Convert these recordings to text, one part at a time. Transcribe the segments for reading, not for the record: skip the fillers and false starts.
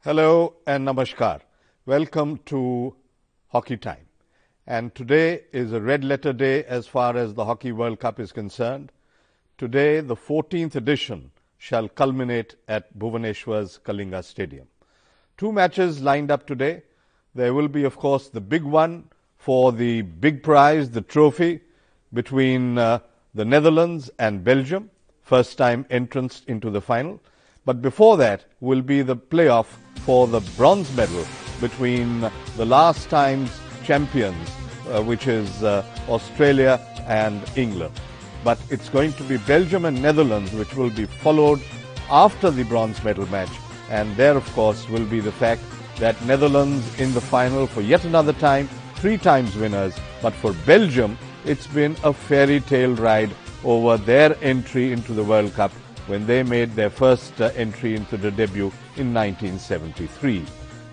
Hello and namaskar. Welcome to Hockey Time. And today is a red letter day as far as the Hockey World Cup is concerned. Today, the 14th edition shall culminate at Bhubaneswar's Kalinga Stadium. Two matches lined up today. There will be, of course, the big one for the big prize, the trophy, between the Netherlands and Belgium, first time entrance into the final. But before that will be the playoff for the bronze medal between the last time's champions, which is Australia and England. But it's going to be Belgium and Netherlands, which will be followed after the bronze medal match. And there, of course, will be the fact that Netherlands in the final for yet another time, 3 times winners. But for Belgium, it's been a fairy tale ride over their entry into the World Cup when they made their first entry into the debut in 1973.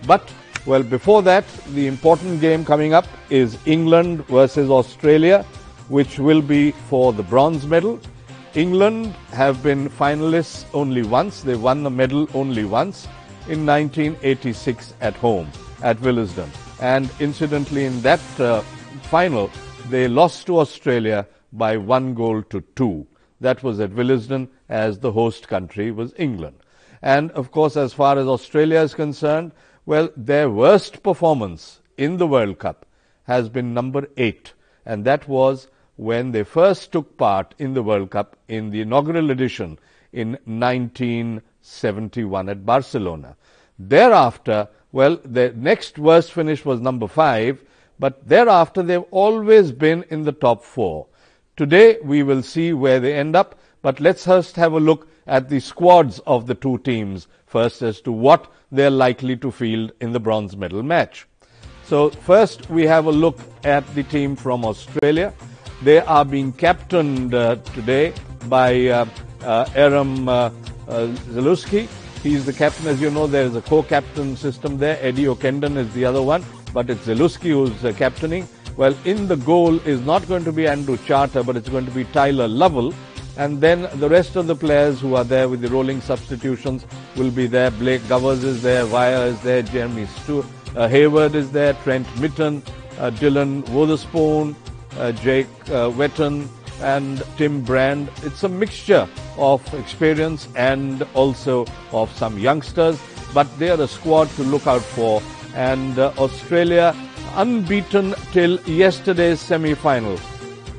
But, well, before that, the important game coming up is England versus Australia, which will be for the bronze medal. England have been finalists only once. They won the medal only once in 1986 at home at Willesden. And incidentally, in that final, they lost to Australia by 1-2. That was at Willesden, as the host country was England. And, of course, as far as Australia is concerned, well, their worst performance in the World Cup has been number 8. And that was when they first took part in the World Cup in the inaugural edition in 1971 at Barcelona. Thereafter, well, their next worst finish was number 5, but thereafter they've always been in the top 4. Today we will see where they end up, but let's first have a look at the squads of the two teams first as to what they're likely to field in the bronze medal match. So first we have a look at the team from Australia. They are being captained today by Aram Zalewski. He's the captain. As you know, there is a co-captain system there. Eddie O'Kendon is the other one, but it's Zalewski who's captaining. Well, in the goal is not going to be Andrew Charter, but it's going to be Tyler Lovell. And then the rest of the players who are there with the rolling substitutions will be there. Blake Govers is there, Wire is there, Jeremy Hayward is there, Trent Mitten, Dylan Wotherspoon, Jake Wetton, and Tim Brand. It's a mixture of experience and also of some youngsters, but they are a squad to look out for. And Australia unbeaten till yesterday's semi-final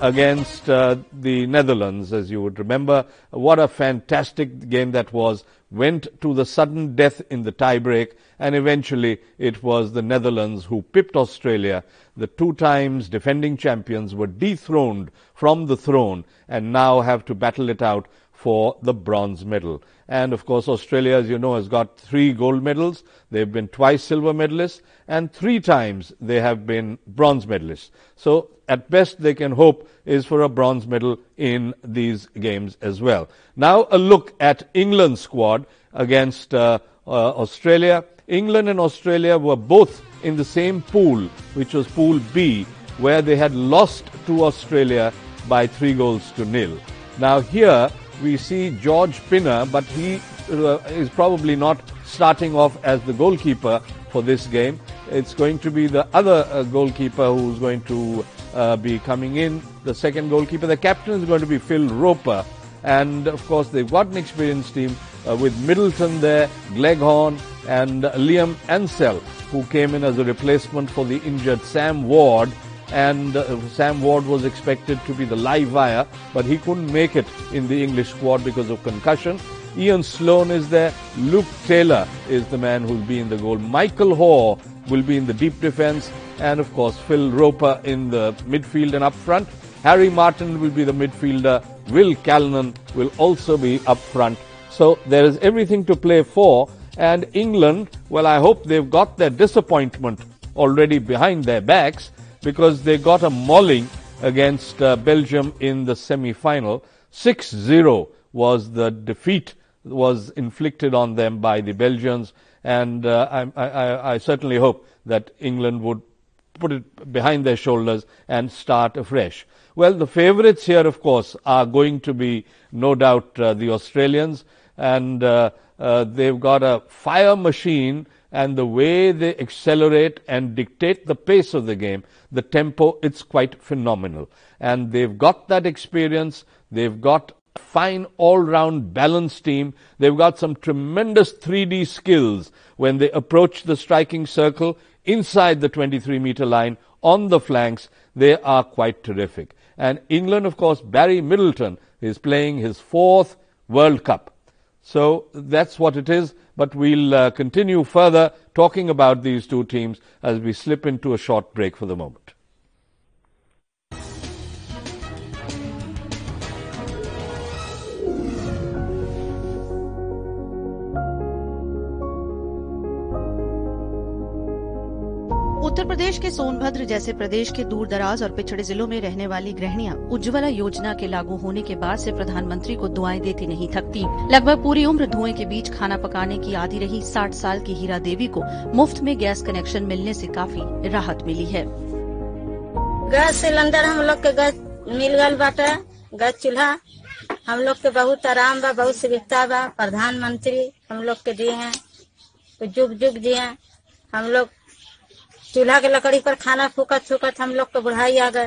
against the Netherlands, as you would remember. What a fantastic game that was. Went to the sudden death in the tie-break, and eventually it was the Netherlands who pipped Australia. The 2 times defending champions were dethroned from the throne and now have to battle it out for the bronze medal. And, of course, Australia, as you know, has got 3 gold medals. They've been twice silver medalists, and 3 times they have been bronze medalists. So, at best, they can hope is for a bronze medal in these games as well. Now, a look at England's squad against Australia. England and Australia were both in the same pool, which was Pool B, where they had lost to Australia by 3-0. Now, here we see George Pinner, but he is probably not starting off as the goalkeeper for this game. It's going to be the other goalkeeper who's going to be coming in, the second goalkeeper. The captain is going to be Phil Roper. And, of course, they've got an experienced team with Middleton there, Gleghorn, and Liam Ansell, who came in as a replacement for the injured Sam Ward. And Sam Ward was expected to be the live wire, but he couldn't make it in the English squad because of concussion. Ian Sloan is there. Luke Taylor is the man who will be in the goal. Michael Hoare will be in the deep defense. And, of course, Phil Roper in the midfield and up front. Harry Martin will be the midfielder. Will Callanan will also be up front. So there is everything to play for. And England, well, I hope they've got their disappointment already behind their backs, because they got a mauling against Belgium in the semi-final. 6-0 was the defeat was inflicted on them by the Belgians, and I certainly hope that England would put it behind their shoulders and start afresh. Well, the favourites here, of course, are going to be, no doubt, the Australians, and they've got a fire machine and the way they accelerate and dictate the pace of the game, the tempo, it's quite phenomenal. And they've got that experience. They've got a fine all-round balanced team. They've got some tremendous 3D skills when they approach the striking circle inside the 23-meter line, on the flanks. They are quite terrific. And England, of course, Barry Middleton is playing his 4th World Cup. So that's what it is. But we'll continue further talking about these two teams as we slip into a short break for the moment. Uttar Pradesh के सोनभद्र जैसे प्रदेश के दूर दराज और पिछड़े जिलों में रहने वाली गृहिणियां उज्ज्वला योजना के लागू होने के बाद से प्रधानमंत्री को दुआएं देती नहीं थकती। लगभग पूरी उम्र धुएं के बीच खाना पकाने की आदी रही 60 साल की हीरा देवी को मुफ्त में गैस कनेक्शन मिलने से काफी राहत मिली है। गैस सिलेंडर हम लोग के गैस मिल गल बाटे, गैस चूल्हा हम लोग के बहुत आराम बा, बहुत सुविधा बा। प्रधानमंत्री हम लोग के दिए हैं, तो जुग जुग दिए। हम लोग चूल्हा के लकड़ी पर खाना फूकत हम लोग के बुढ़ाई आ गए।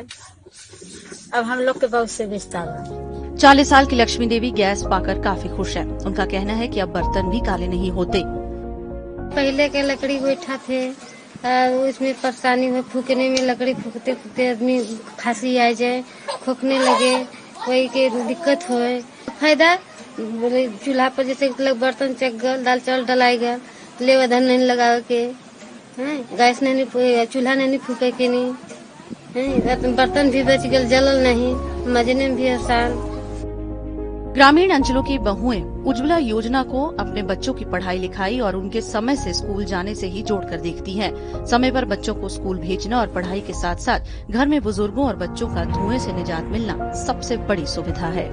अब हम लोग के बहुत सुविधा बा। 40 साल की लक्ष्मी देवी गैस पाकर काफी खुश है। उनका कहना है कि अब बर्तन भी काले नहीं होते। पहले के लकड़ी गोईठा थे, उसमें परेशानी हो, फूकने में लकड़ी फूकते फूकते आदमी खांसी आ जाए, खोखने लगे, वही के दिक्कत हो। फायदा बोले चूल्हा पर जैसे बर्तन चक गल, दाल चावल डलाई गल, लेवा धन नहीं लगा के, गैस नहीं, चूल्हा नहीं फूके के नहीं, बर्तन भी बच गए, जलल नहीं, मजने में भी आसान। ग्रामीण अंचलों की बहुएं उज्ज्वला योजना को अपने बच्चों की पढ़ाई लिखाई और उनके समय से स्कूल जाने से ही जोड़कर देखती हैं। समय पर बच्चों को स्कूल भेजना और पढ़ाई के साथ साथ घर में बुजुर्गों और बच्चों का धुएं से निजात मिलना सबसे बड़ी सुविधा है।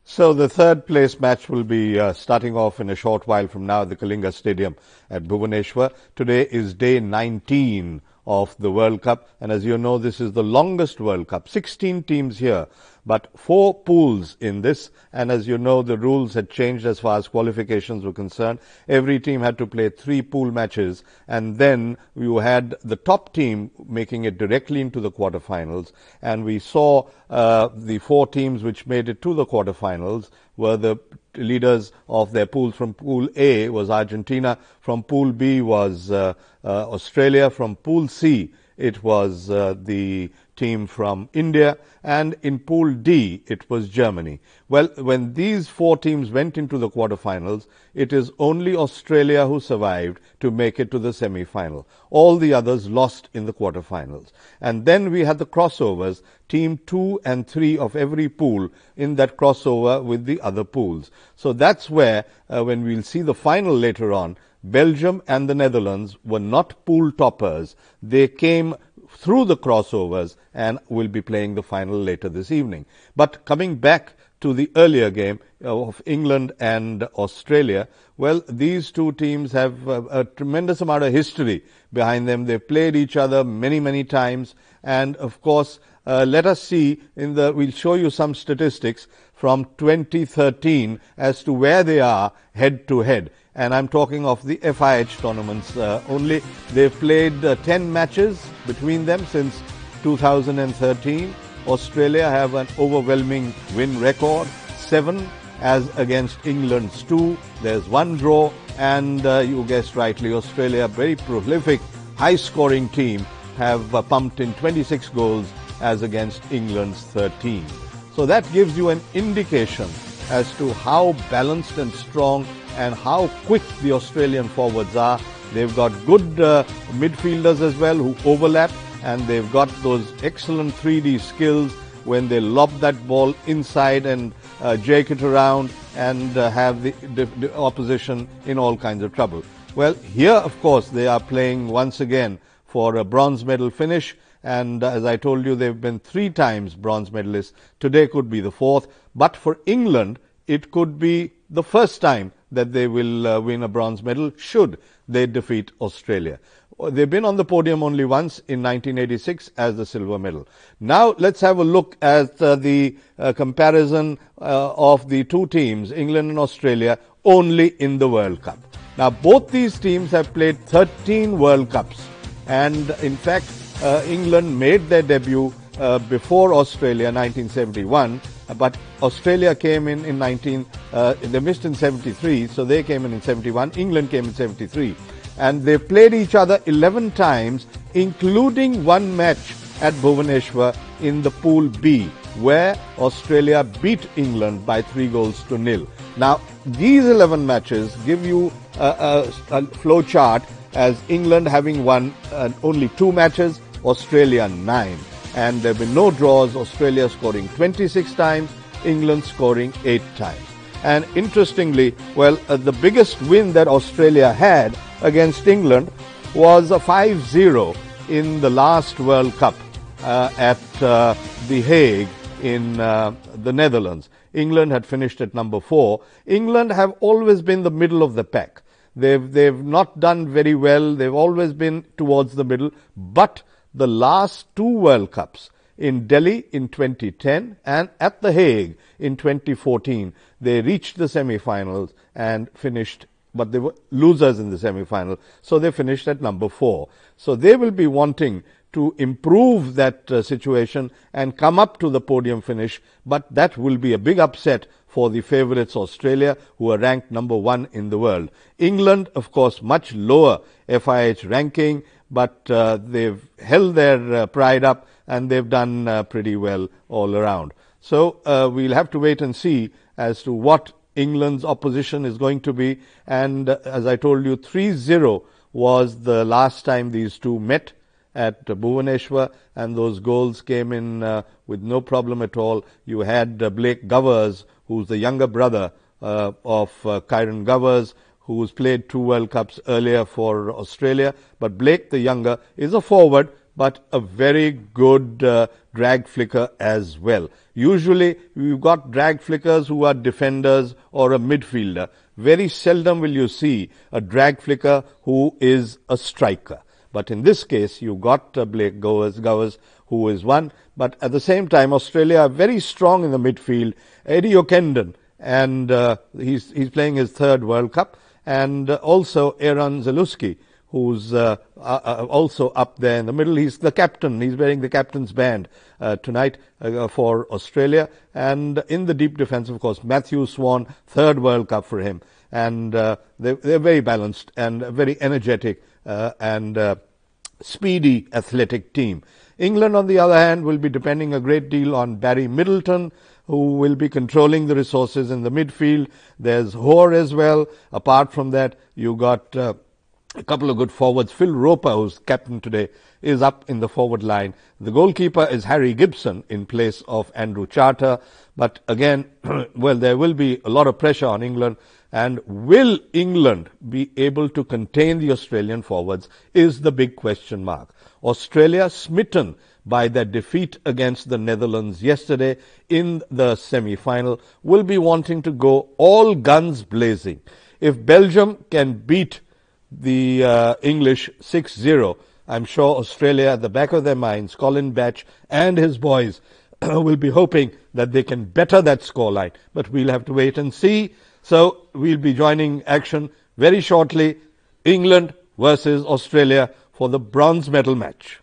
So the third place match will be starting off in a short while from now at the Kalinga Stadium at Bhubaneswar. Today is day 19 of the World Cup, and as you know, this is the longest World Cup. 16 teams here, but 4 pools in this, and as you know, the rules had changed as far as qualifications were concerned. Every team had to play 3 pool matches, and then you had the top team making it directly into the quarterfinals, and we saw the 4 teams which made it to the quarterfinals were the leaders of their pools. From Pool A was Argentina, from Pool B was Australia, from Pool C it was the team from India, and in Pool D it was Germany. Well, when these 4 teams went into the quarterfinals, it is only Australia who survived to make it to the semi-final. All the others lost in the quarterfinals. And then we had the crossovers, team 2 and 3 of every pool in that crossover with the other pools. So that's where, when we'll see the final later on, Belgium and the Netherlands were not pool toppers. They came through the crossovers and will be playing the final later this evening. But coming back to the earlier game of England and Australia, well, these two teams have a tremendous amount of history behind them. They've played each other many, many times. And of course, let us see we'll show you some statistics from 2013 as to where they are head to head. And I'm talking of the FIH tournaments only. They've played 10 matches between them since 2013. Australia have an overwhelming win record, 7 as against England's 2. There's 1 draw, and you guessed rightly, Australia, very prolific, high-scoring team, have pumped in 26 goals as against England's 13. So that gives you an indication as to how balanced and strong and how quick the Australian forwards are. They've got good midfielders as well who overlap, and they've got those excellent 3D skills when they lob that ball inside and jake it around and have the opposition in all kinds of trouble. Well, here, of course, they are playing once again for a bronze medal finish. And as I told you, they've been 3 times bronze medalists. Today could be the 4th. But for England, it could be the first time that they will win a bronze medal should they defeat Australia. They've been on the podium only once in 1986 as the silver medal. Now let's have a look at the comparison of the two teams, England and Australia, only in the World Cup. Now both these teams have played 13 World Cups, and in fact England made their debut before Australia, 1971, but Australia came in they missed in 73, so they came in 71, England came in 73. And they played each other 11 times, including one match at Bhubaneswar in the Pool B, where Australia beat England by 3-0. Now, these 11 matches give you a flow chart as England having won only 2 matches, Australia 9. And there have been no draws, Australia scoring 26 times, England scoring 8 times. And interestingly, the biggest win that Australia had against England was a 5-0 in the last World Cup at The Hague in the Netherlands. England had finished at number 4. England have always been the middle of the pack. They've not done very well. They've always been towards the middle. But the last 2 World Cups, in Delhi in 2010 and at The Hague in 2014, they reached the semi-finals and finished, but they were losers in the semi-final, so they finished at number 4. So they will be wanting to improve that situation and come up to the podium finish, but that will be a big upset for the favourites Australia, who are ranked number 1 in the world. England, of course, much lower FIH ranking, but they've held their pride up and they've done pretty well all around. So we'll have to wait and see as to what England's opposition is going to be. And as I told you, 3-0 was the last time these two met at Bhubaneswar, and those goals came in with no problem at all. You had Blake Gowers, who's the younger brother of Kieran Gowers, who's played 2 World Cups earlier for Australia. But Blake, the younger, is a forward, but a very good drag flicker as well. Usually, you've got drag flickers who are defenders or a midfielder. Very seldom will you see a drag flicker who is a striker. But in this case, you got Blake Gowers, who is one. But at the same time, Australia are very strong in the midfield. Eddie O'Kendon, and he's playing his 3rd World Cup. And also Aaron Zalewski, who's also up there in the middle. He's the captain. He's wearing the captain's band tonight for Australia. And in the deep defense, of course, Matthew Swan, 3rd World Cup for him. And they're very balanced and very energetic and speedy athletic team. England, on the other hand, will be depending a great deal on Barry Middleton, who will be controlling the resources in the midfield. There's Hoare as well. Apart from that, you got a couple of good forwards. Phil Roper, who's captain today, is up in the forward line. The goalkeeper is Harry Gibson in place of Andrew Charter. But again, there will be a lot of pressure on England. And will England be able to contain the Australian forwards is the big question mark. Australia, smitten by their defeat against the Netherlands yesterday in the semi-final, will be wanting to go all guns blazing. If Belgium can beat the English 6-0, I'm sure Australia, at the back of their minds, Colin Batch and his boys will be hoping that they can better that scoreline. But we'll have to wait and see. So we'll be joining action very shortly, England versus Australia for the bronze medal match.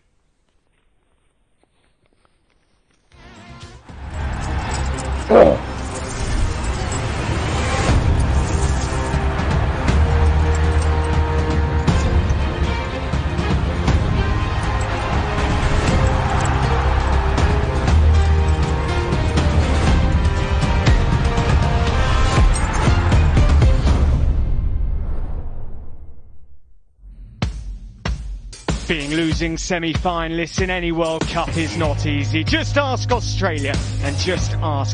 Being losing semi-finalists in any World Cup is not easy. Just ask Australia and just ask